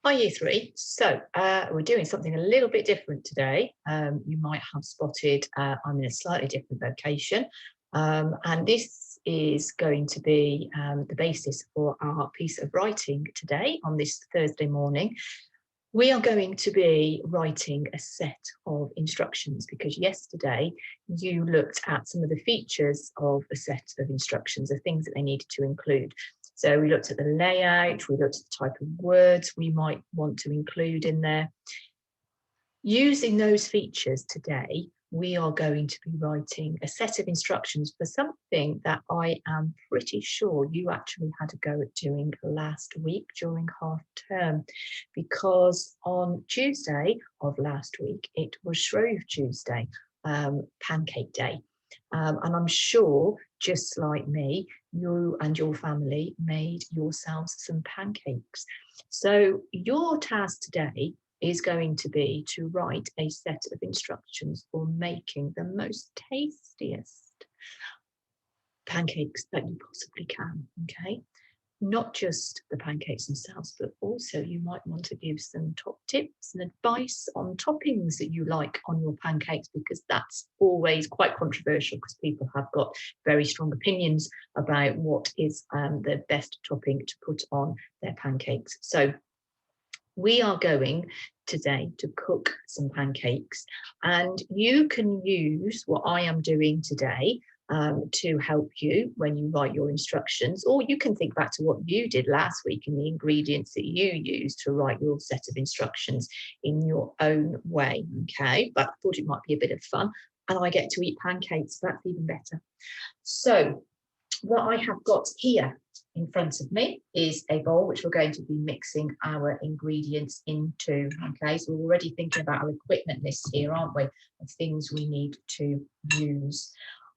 Hi, Year 3. So we're doing something a little bit different today. You might have spotted I'm in a slightly different location. And this is going to be the basis for our piece of writing today on this Thursday morning. We are going to be writing a set of instructions because yesterday you looked at some of the features of a set of instructions, the things that they needed to include. So we looked at the layout, we looked at the type of words we might want to include in there. Using those features today, we are going to be writing a set of instructions for something that I am pretty sure you actually had a go at doing last week during half term, because on Tuesday of last week, it was Shrove Tuesday, Pancake Day. And I'm sure, just like me, you and your family made yourselves some pancakes. So your task today is going to be to write a set of instructions for making the most tastiest pancakes that you possibly can, okay? Not just the pancakes themselves, but also you might want to give some top tips and advice on toppings that you like on your pancakes, because that's always quite controversial because people have got very strong opinions about what is the best topping to put on their pancakes. So we are going today to cook some pancakes, and you can use what I am doing today to help you when you write your instructions, or you can think back to what you did last week and the ingredients that you used to write your set of instructions in your own way, okay? But I thought it might be a bit of fun, and I get to eat pancakes, so that's even better. So what I have got here in front of me is a bowl which we're going to be mixing our ingredients into. Okay, so we're already thinking about our equipment list here, aren't we, of things we need to use.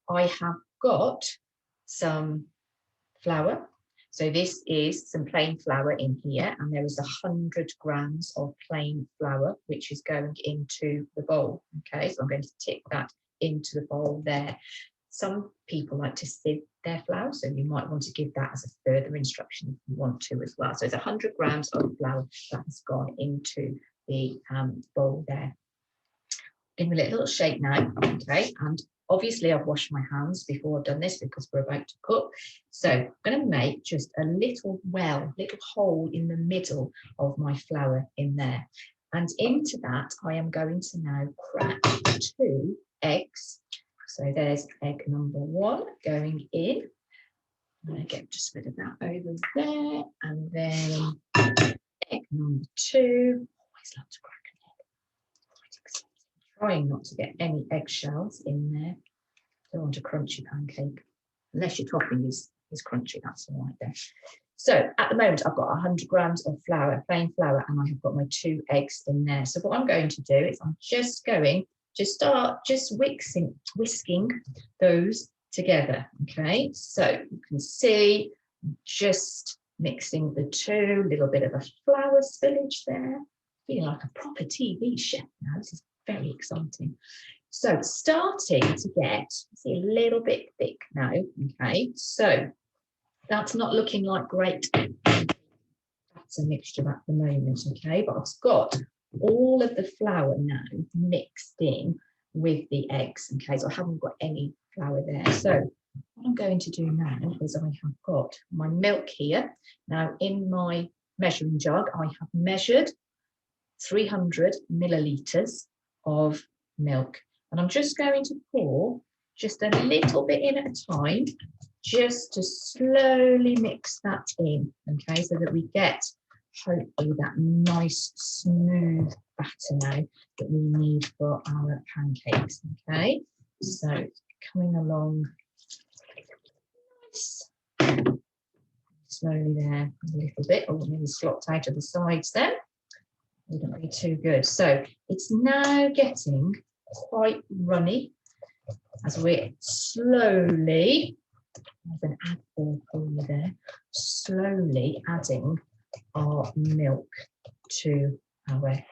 I have got some flour. So this is some plain flour in here, and there is 100 grams of plain flour which is going into the bowl. Okay, so I'm going to tip that into the bowl there. Some people like to sieve their flour, so you might want to give that as a further instruction if you want to as well. So it's 100 grams of flour that has gone into the bowl there. Give it a little shake now, okay? And obviously I've washed my hands before I've done this because we're about to cook. So I'm going to make just a little little hole in the middle of my flour in there. And into that, I am going to now crack 2 eggs. So there's egg number 1 going in. I'm going to get just a bit of that over there. And then egg number 2. Always love to crack an egg. Trying not to get any eggshells in there. Don't want a crunchy pancake. Unless your topping is crunchy, that's all right there. So at the moment, I've got 100 grams of flour, plain flour, and I have got my 2 eggs in there. So what I'm going to do is I'm just going to start just whisking those together, okay? So you can see just mixing the 2, little bit of a flour spillage there. Feeling like a proper TV chef now. This is very exciting. So it's starting to get, see, a little bit thick now, okay? So that's not looking like great. That's a mixture at the moment, okay? But I've got all of the flour now mixed in with the eggs, okay? So I haven't got any flour there. So what I'm going to do now is I have got my milk here. Now in my measuring jug, I have measured 300 millilitres of milk. And I'm just going to pour just a little bit in at a time, just to slowly mix that in, okay, so that we get hopefully that nice smooth batter now that we need for our pancakes, okay? So coming along nice, slowly there a little bit, or maybe slopped out of the sides then. Wouldn't be too good. So it's now getting quite runny as we're slowly, there's an add for you there, slowly adding our milk to our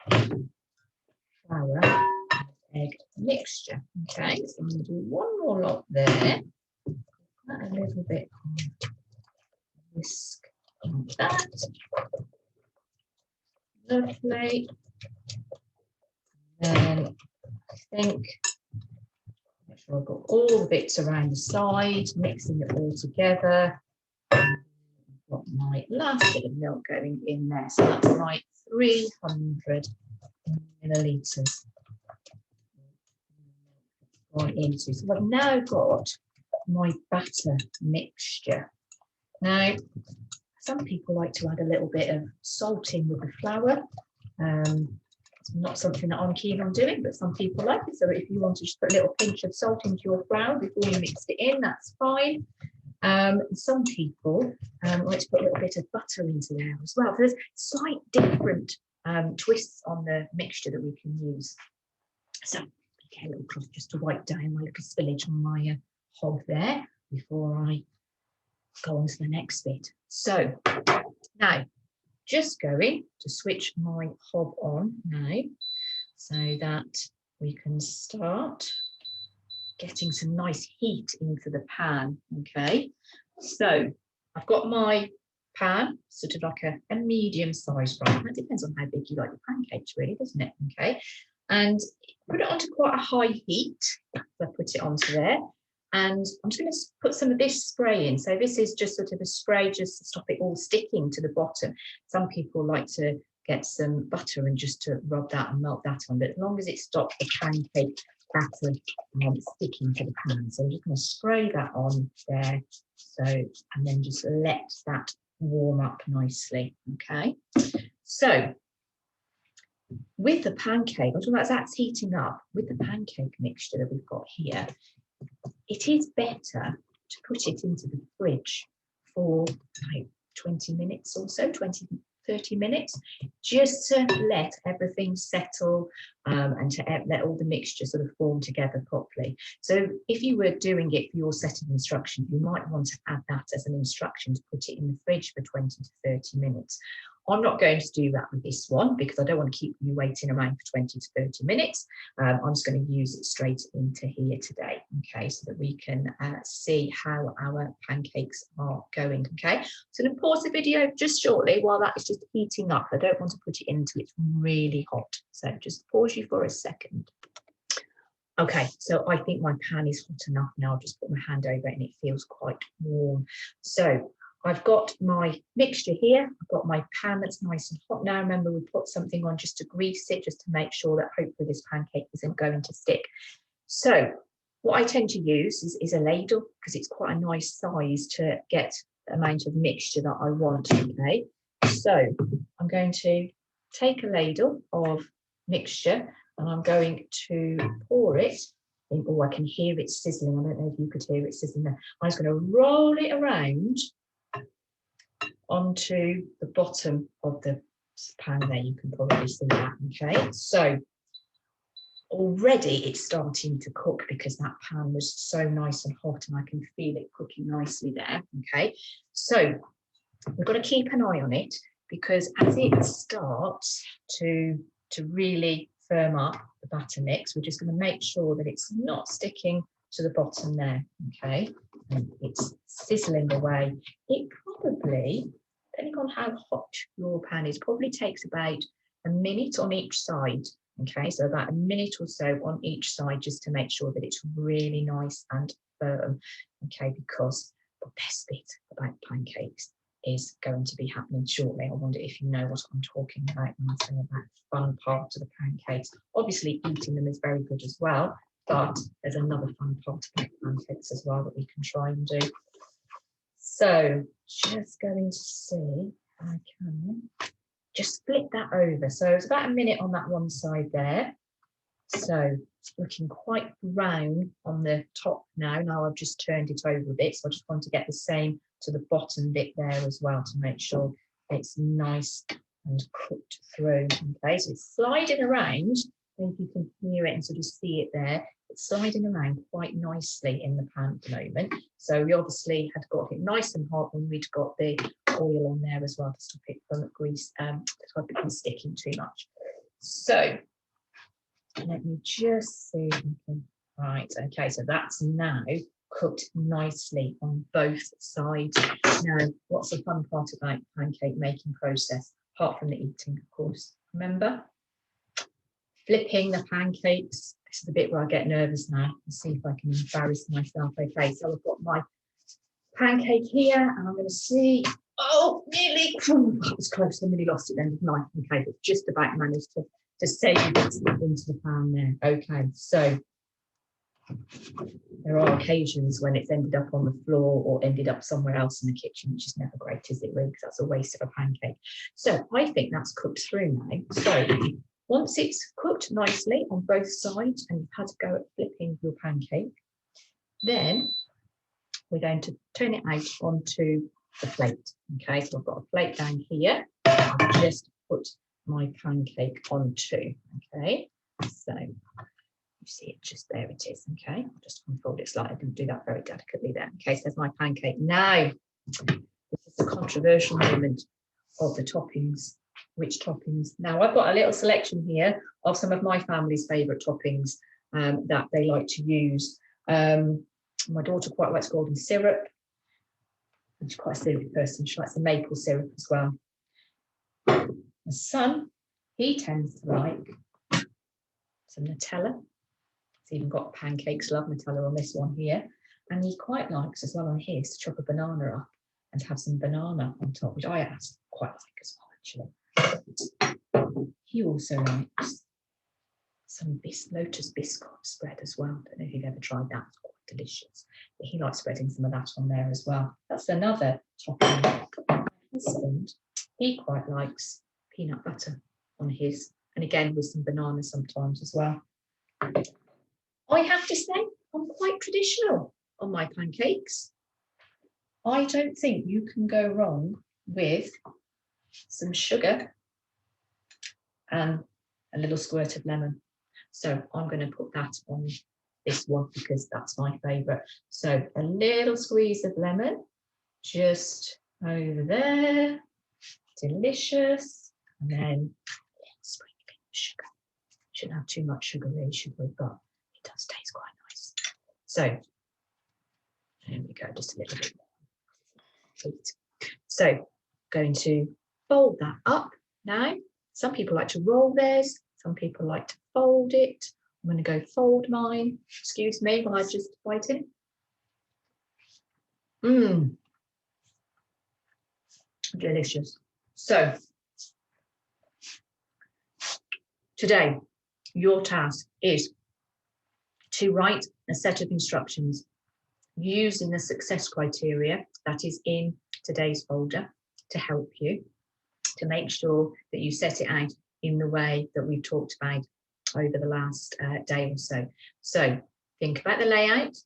flour and egg mixture. Okay, so I'm going to do one more lot there, a little bit of whisk like that. Lovely. Then I think, make sure I've got all the bits around the side, mixing it all together. Got my last bit of milk going in there. So that's my 300 millilitres gone into. So I've now got my batter mixture. Now, some people like to add a little bit of salt in with the flour. It's not something that I'm keen on doing, but some people like it. So if you want to just put a little pinch of salt into your flour before you mix it in, that's fine. Some people like to put a little bit of butter into there as well. There's slight different twists on the mixture that we can use. So get a little cloth just to wipe down my little spillage on my hob there before I go on to the next bit. So now just going to switch my hob on now so that we can start getting some nice heat into the pan. Okay, so I've got my pan, sort of like a medium size, right? That depends on how big you like your pancakes, really, doesn't it? Okay, and put it onto quite a high heat. So I put it onto there, and I'm just going to put some of this spray in. So this is just sort of a spray just to stop it all sticking to the bottom. Some people like to get some butter and just to rub that and melt that on, but as long as it stops the pancake batter sticking to the pan. So I'm just going to spray that on there. So, and then just let that warm up nicely. Okay. So with the pancake, as that's heating up, with the pancake mixture that we've got here, it is better to put it into the fridge for like 20 minutes or so, 30 minutes, just to let everything settle and to let all the mixture sort of form together properly. So if you were doing it for your set of instructions, you might want to add that as an instruction to put it in the fridge for 20 to 30 minutes. I'm not going to do that with this one because I don't want to keep you waiting around for 20 to 30 minutes. I'm just going to use it straight into here today, okay, so that we can see how our pancakes are going, okay. So I'm going to pause the video just shortly while that is just heating up. I don't want to put it in until it's really hot, so just pause you for a second. Okay, so I think my pan is hot enough now. I'll just put my hand over it and it feels quite warm. So I've got my mixture here. I've got my pan that's nice and hot now. Remember, we put something on just to grease it, just to make sure that hopefully this pancake isn't going to stick. So what I tend to use is a ladle because it's quite a nice size to get the amount of mixture that I want, okay? So I'm going to take a ladle of mixture and I'm going to pour it in. Oh, I can hear it sizzling. I don't know if you could hear it sizzling there. I'm just going to roll it around onto the bottom of the pan there. You can probably see that, okay? So already it's starting to cook because that pan was so nice and hot and I can feel it cooking nicely there, okay? So we've got to keep an eye on it because as it starts to really firm up the batter mix, we're just going to make sure that it's not sticking to the bottom there, okay? And it's sizzling away. It probably, depending on how hot your pan is, probably takes about a minute on each side, okay? So about a minute or so on each side just to make sure that it's really nice and firm, okay? Because the best bit about pancakes is going to be happening shortly. I wonder if you know what I'm talking about when I say about the fun part of the pancakes. Obviously, eating them is very good as well, but there's another fun part about pancakes as well that we can try and do. So just going to see if I can just flip that over. So it's about a minute on that one side there. So it's looking quite brown on the top now. Now I've just turned it over a bit. So I just want to get the same to the bottom bit there as well to make sure it's nice and cooked through. Okay, so it's sliding around. I think you can hear it and sort of see it there. It's sliding around quite nicely in the pan at the moment. So we obviously had got it nice and hot when we'd got the oil on there as well to stop it from grease, to stop it from sticking too much. So let me just see if I can, right, okay, so that's now cooked nicely on both sides. Now, what's the fun part about the pancake making process, apart from the eating, of course? Remember? Flipping the pancakes. This is the bit where I get nervous now. Let's see if I can embarrass myself. Okay, so I've got my pancake here, and I'm going to see. Oh, nearly. That was close. I nearly lost it then with knife and cake. It's just about managed to save it into the pan there. Okay, so there are occasions when it's ended up on the floor or ended up somewhere else in the kitchen, which is never great, is it, really? Because that's a waste of a pancake. So I think that's cooked through now. So once it's cooked nicely on both sides and you've had to go at flipping your pancake, then we're going to turn it out onto the plate. Okay, so I've got a plate down here. I've just put my pancake onto. Okay, so you see it, just there it is. Okay, I'll just unfold it slightly. I didn't do that very delicately there. Okay, so there's my pancake. Now, this is a controversial moment of the toppings. Which toppings? Now, I've got a little selection here of some of my family's favourite toppings that they like to use. My daughter quite likes golden syrup. She's quite a syrupy person. She likes the maple syrup as well. My son, he tends to like some Nutella. It's even got pancakes, love Nutella on this one here. And he quite likes as well on his to chop a banana up and have some banana on top, which I quite like as well, actually. He also likes some lotus biscuit spread as well. I don't know if you've ever tried that. It's quite delicious. But he likes spreading some of that on there as well. That's another topping. My husband, he quite likes peanut butter on his, and again with some banana sometimes as well. I have to say, I'm quite traditional on my pancakes. I don't think you can go wrong with some sugar and a little squirt of lemon. So I'm going to put that on this one because that's my favourite. So a little squeeze of lemon just over there. Delicious. And then sprinkle sugar. Shouldn't have too much sugar really, should we? But it does taste quite nice. So there we go, just a little bit more. So going to fold that up now. Some people like to roll theirs. Some people like to fold it. I'm going to go fold mine. Excuse me while I just bite it. Delicious. So today, your task is to write a set of instructions using the success criteria that is in today's folder to help you to make sure that you set it out in the way that we've talked about over the last day or so. So think about the layout,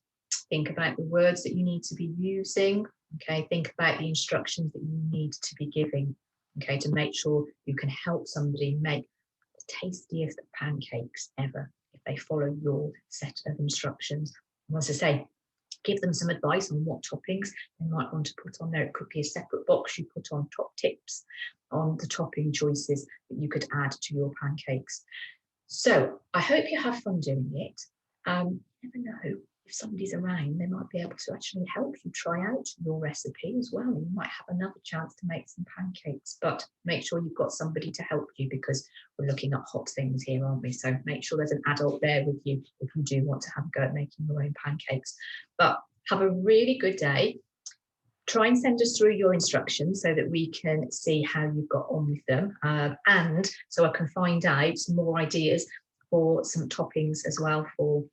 think about the words that you need to be using, okay, think about the instructions that you need to be giving, okay, to make sure you can help somebody make the tastiest pancakes ever if they follow your set of instructions. And as I say, give them some advice on what toppings they might want to put on there. It could be a separate box you put on top tips on the topping choices that you could add to your pancakes. So I hope you have fun doing it. You never know, if somebody's around, they might be able to actually help you try out your recipe as well. You might have another chance to make some pancakes, but make sure you've got somebody to help you because we're looking at hot things here, aren't we? So make sure there's an adult there with you if you do want to have a go at making your own pancakes. But have a really good day. Try and send us through your instructions so that we can see how you've got on with them. And so I can find out some more ideas for some toppings as well for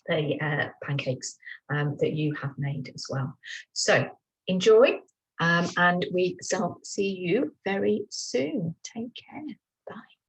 the pancakes that you have made as well. So enjoy, and we shall see you very soon. Take care. Bye.